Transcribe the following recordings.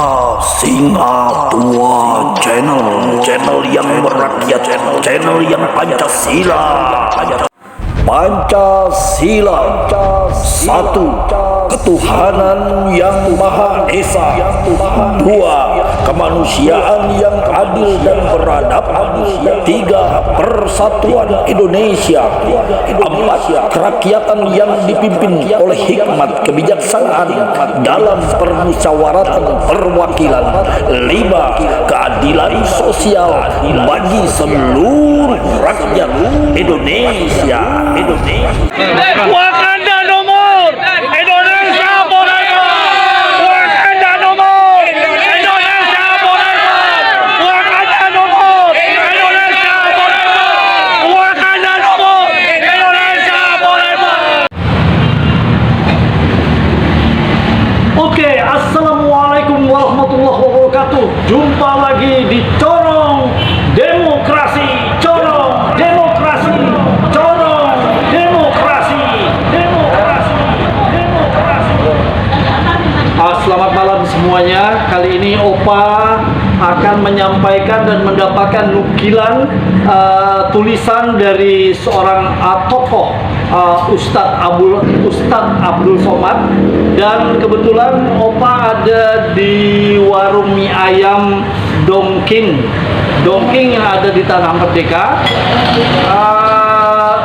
Opa Singa Tua channel yang merakyat, channel yang Pancasila. Pancasila satu, ketuhanan yang Maha Esa. Dua, kemanusiaan yang adil dan beradab. Tiga, persatuan Indonesia. Empat, kerakyatan yang dipimpin oleh hikmat kebijaksanaan dalam permusyawaratan perwakilan. Lima, keadilan sosial bagi seluruh rakyat Indonesia. Wakanda no more! Indonesia forever! Wakanda no more! Indonesia forever! Wakanda no more! Indonesia forever! Wakanda no more! Indonesia forever! Oke, assalamualaikum warahmatullahi wabarakatuh. Jumpa lagi di Corong Demokrasi, Corong Demokrasi, Corong Demokrasi, Demokrasi, Demokrasi. Selamat malam semuanya. Kali ini Opa akan menyampaikan dan mendapatkan nukilan tulisan dari seorang tokoh Ustadz Abdul Somad, dan kebetulan Opa ada di warung mie ayam Dongking yang ada di Tanah Merdeka.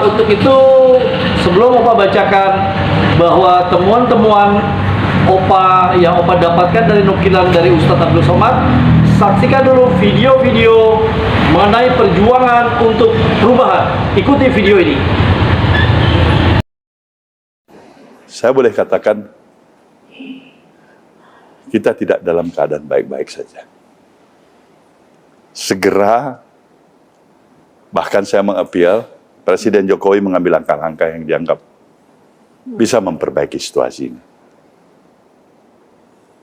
Untuk itu, sebelum Opa bacakan bahwa temuan-temuan yang Opa dapatkan dari nukilan dari Ustadz Abdul Somad, saksikan dulu video-video mengenai perjuangan untuk perubahan. Ikuti video ini. Saya boleh katakan kita tidak dalam keadaan baik-baik saja. Segera, bahkan saya mengapel Presiden Jokowi mengambil langkah-langkah yang dianggap bisa memperbaiki situasi ini.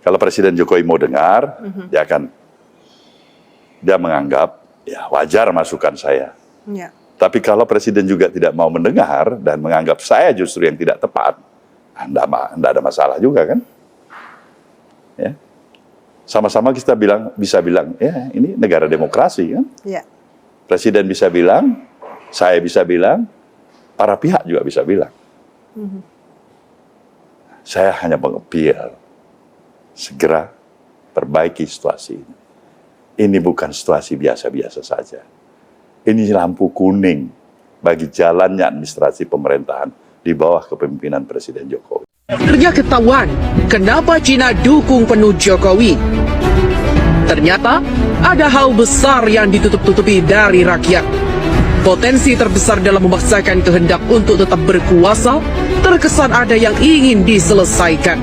Kalau Presiden Jokowi mau dengar, dia menganggap ya wajar masukan saya. Ya. Tapi kalau Presiden juga tidak mau mendengar dan menganggap saya justru yang tidak tepat, enggak ada masalah juga kan? Ya. Sama-sama kita bisa bilang, ya ini negara demokrasi kan? Ya. Presiden bisa bilang, saya bisa bilang, para pihak juga bisa bilang. Saya hanya mengapel, segera perbaiki situasi ini. Ini bukan situasi biasa-biasa saja. Ini lampu kuning bagi jalannya administrasi pemerintahan di bawah kepemimpinan Presiden Jokowi. Akhirnya ketahuan kenapa Cina dukung penuh Jokowi. Ternyata ada hal besar yang ditutup-tutupi dari rakyat. Potensi terbesar dalam memaksakan kehendak untuk tetap berkuasa terkesan ada yang ingin diselesaikan.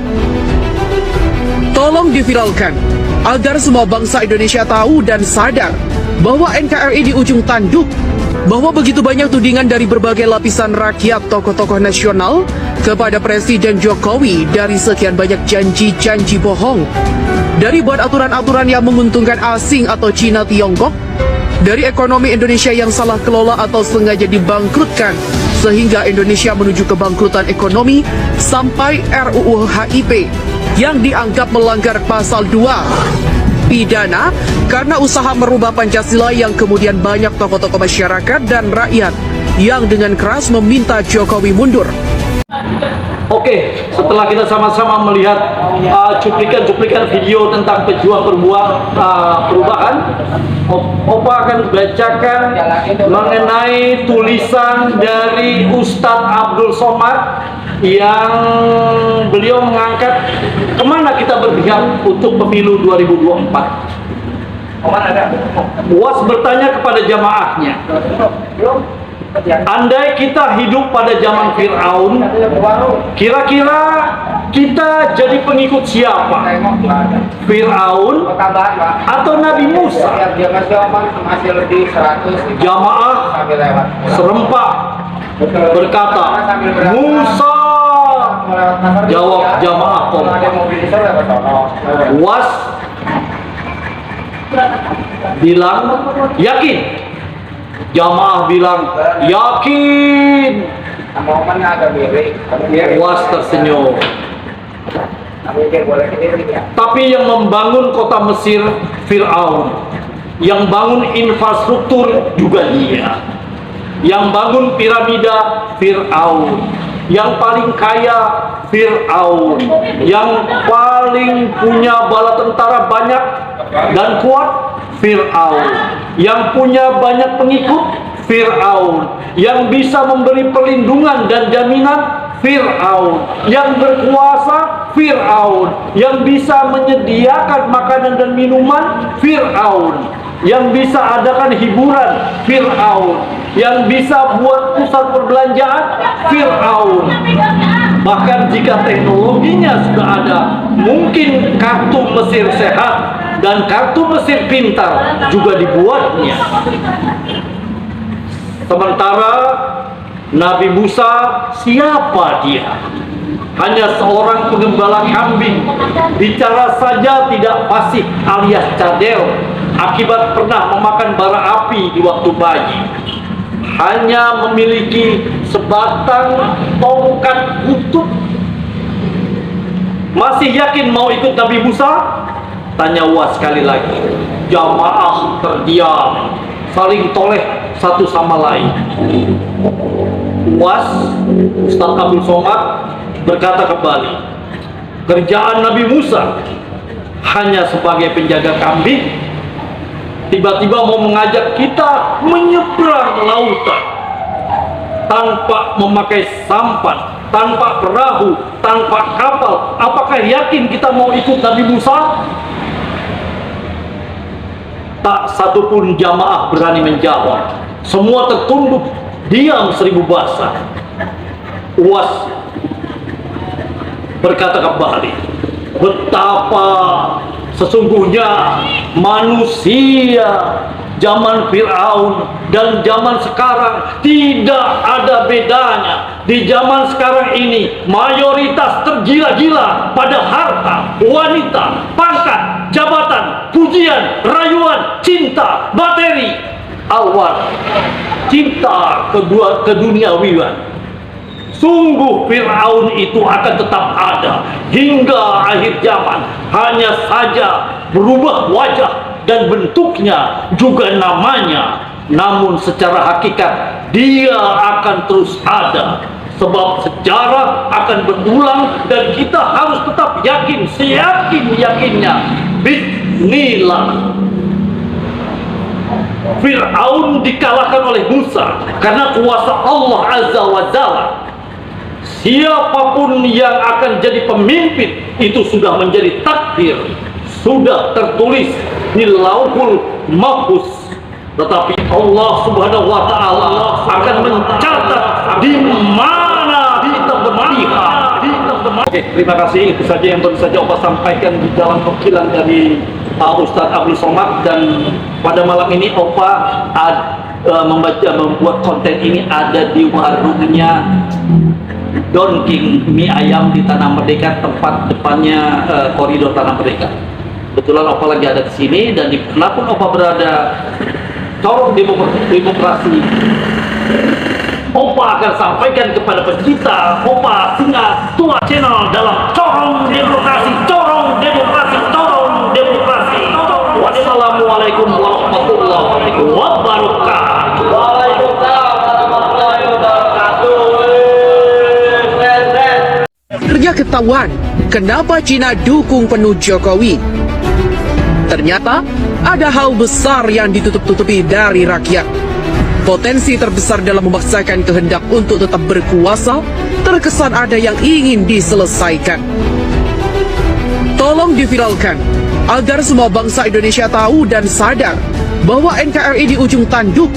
Tolong diviralkan agar semua bangsa Indonesia tahu dan sadar bahwa NKRI di ujung tanduk, bahwa begitu banyak tudingan dari berbagai lapisan rakyat, tokoh-tokoh nasional kepada Presiden Jokowi dari sekian banyak janji-janji bohong, dari buat aturan-aturan yang menguntungkan asing atau Cina Tiongkok, dari ekonomi Indonesia yang salah kelola atau sengaja dibangkrutkan sehingga Indonesia menuju kebangkrutan ekonomi, sampai RUU HIP yang dianggap melanggar pasal 2 pidana karena usaha merubah Pancasila, yang kemudian banyak tokoh-tokoh masyarakat dan rakyat yang dengan keras meminta Jokowi mundur. Oke, setelah kita sama-sama melihat cuplikan-cuplikan video tentang pejuang perubahan, Opa akan bacakan mengenai tulisan dari Ustadz Abdul Somad yang beliau mengangkat kemana kita berpihak untuk pemilu 2024. UAS bertanya kepada jamaahnya, andai kita hidup pada zaman Fir'aun, kira-kira kita jadi pengikut siapa? Fir'aun atau Nabi Musa? Jamaah serempak berkata, Musa. Jawab jamaah kompak. UAS bilang yakin. Jamaah bilang yakin. UAS tersenyum. Tapi yang membangun kota Mesir Fir'aun, yang bangun infrastruktur juga dia, yang bangun piramida Fir'aun, yang paling kaya Fir'aun, yang paling punya bala tentara banyak dan kuat Fir'aun, yang punya banyak pengikut Fir'aun, yang bisa memberi perlindungan dan jaminan Fir'aun, yang berkuasa Fir'aun, yang bisa menyediakan makanan dan minuman Fir'aun, yang bisa adakan hiburan Fir'aun, yang bisa buat pusat perbelanjaan Fir'aun. Bahkan jika teknologinya sudah ada, mungkin kartu Mesir sehat dan kartu Mesir pintar juga dibuatnya. Sementara Nabi Musa, siapa dia? Hanya seorang pengembala kambing, bicara saja tidak fasih alias cadel, akibat pernah memakan bara api di waktu bayi. Hanya memiliki sebatang tongkat kutub. Masih yakin mau ikut Nabi Musa? Tanya Uwas sekali lagi. Jamaah terdiam, saling toleh satu sama lain. Uwas, Ustaz Abdul Somad berkata kembali, kerjaan Nabi Musa hanya sebagai penjaga kambing, tiba-tiba mau mengajak kita menyeberang lautan tanpa memakai sampan, tanpa perahu, tanpa kapal. Apakah yakin kita mau ikut Nabi Musa? Tak satupun jamaah berani menjawab. Semua tertunduk, diam seribu bahasa. Uwas berkata kembali, betapa sesungguhnya manusia zaman Fir'aun dan zaman sekarang tidak ada bedanya. Di zaman sekarang ini mayoritas tergila-gila pada harta, wanita, pangkat, jabatan, pujian, rayuan, cinta, materi, awan, cinta keduniawian. Sungguh Fir'aun itu akan tetap ada hingga akhir zaman. Hanya saja berubah wajah dan bentuknya, juga namanya. Namun secara hakikat dia akan terus ada. Sebab sejarah akan berulang dan kita harus tetap yakin, seyakin-yakinnya. Bismillah. Fir'aun dikalahkan oleh Musa karena kuasa Allah Azza wa Jalla. Siapapun yang akan jadi pemimpin itu sudah menjadi takdir, sudah tertulis di Lauhul Mahfuz. Tetapi Allah Subhanahu wa Ta'ala akan mencatat di mana kita berpihak. Oke, terima kasih. Itu saja yang baru saja Opa sampaikan di dalam nukilan dari Ustaz Abdul Somad. Dan pada malam ini Opa membuat konten ini ada di warungnya Don King mie ayam di Tanah Merdeka, tempat depannya koridor Tanah Merdeka. Kebetulan Opa lagi ada di sini, dan dimanapun Opa berada, corong demokrasi Opa akan sampaikan kepada pecinta Opa Singa Tua Channel dalam corong demokrasi, corong demokrasi, corong demokrasi. Wassalamualaikum warahmatullahi wabarakatuh. Waalaikumsalam warahmatullahi wabarakatuh. Ternyata ketahuan kenapa Cina dukung penuh Jokowi. Ternyata ada hal besar yang ditutup-tutupi dari rakyat. Potensi terbesar dalam memaksakan kehendak untuk tetap berkuasa terkesan ada yang ingin diselesaikan. Tolong diviralkan agar semua bangsa Indonesia tahu dan sadar bahwa NKRI di ujung tanduk,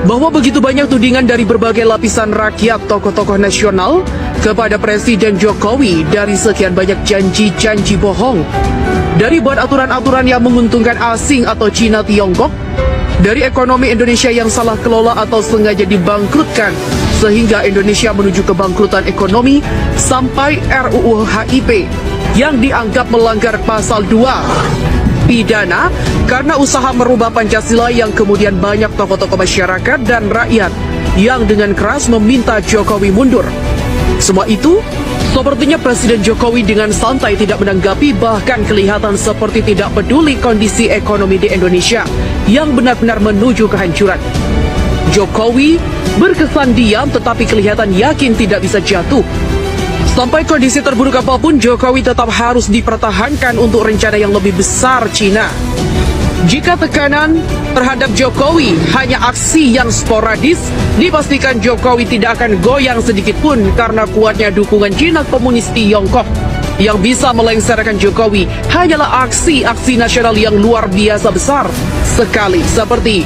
bahwa begitu banyak tudingan dari berbagai lapisan rakyat, tokoh-tokoh nasional kepada Presiden Jokowi dari sekian banyak janji-janji bohong, dari buat aturan-aturan yang menguntungkan asing atau Cina Tiongkok, dari ekonomi Indonesia yang salah kelola atau sengaja dibangkrutkan sehingga Indonesia menuju kebangkrutan ekonomi, sampai RUU HIP yang dianggap melanggar pasal 2 pidana karena usaha merubah Pancasila, yang kemudian banyak tokoh-tokoh masyarakat dan rakyat yang dengan keras meminta Jokowi mundur. Semua itu Sepertinya Presiden Jokowi dengan santai tidak menanggapi, bahkan kelihatan seperti tidak peduli kondisi ekonomi di Indonesia yang benar-benar menuju kehancuran. Jokowi berkesan diam tetapi kelihatan yakin tidak bisa jatuh. Sampai kondisi terburuk apapun, Jokowi tetap harus dipertahankan untuk rencana yang lebih besar Cina. Jika tekanan terhadap Jokowi hanya aksi yang sporadis, dipastikan Jokowi tidak akan goyang sedikit pun karena kuatnya dukungan Cina komunis Tiongkok. Yang bisa melengsarkan Jokowi hanyalah aksi-aksi nasional yang luar biasa besar sekali, seperti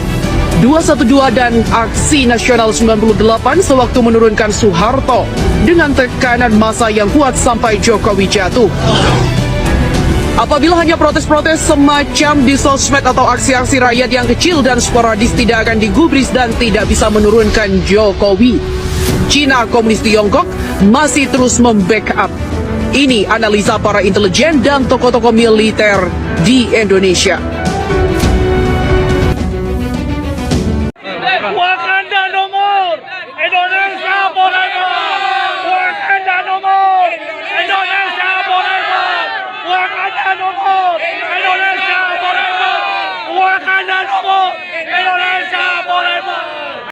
212 dan aksi nasional 98 sewaktu menurunkan Soeharto dengan tekanan massa yang kuat sampai Jokowi jatuh. Apabila hanya protes-protes semacam di sosmed atau aksi-aksi rakyat yang kecil dan sporadis, tidak akan digubris dan tidak bisa menurunkan Jokowi. Cina komunis Tiongkok masih terus membackup. Ini analisa para intelijen dan tokoh-tokoh militer di Indonesia.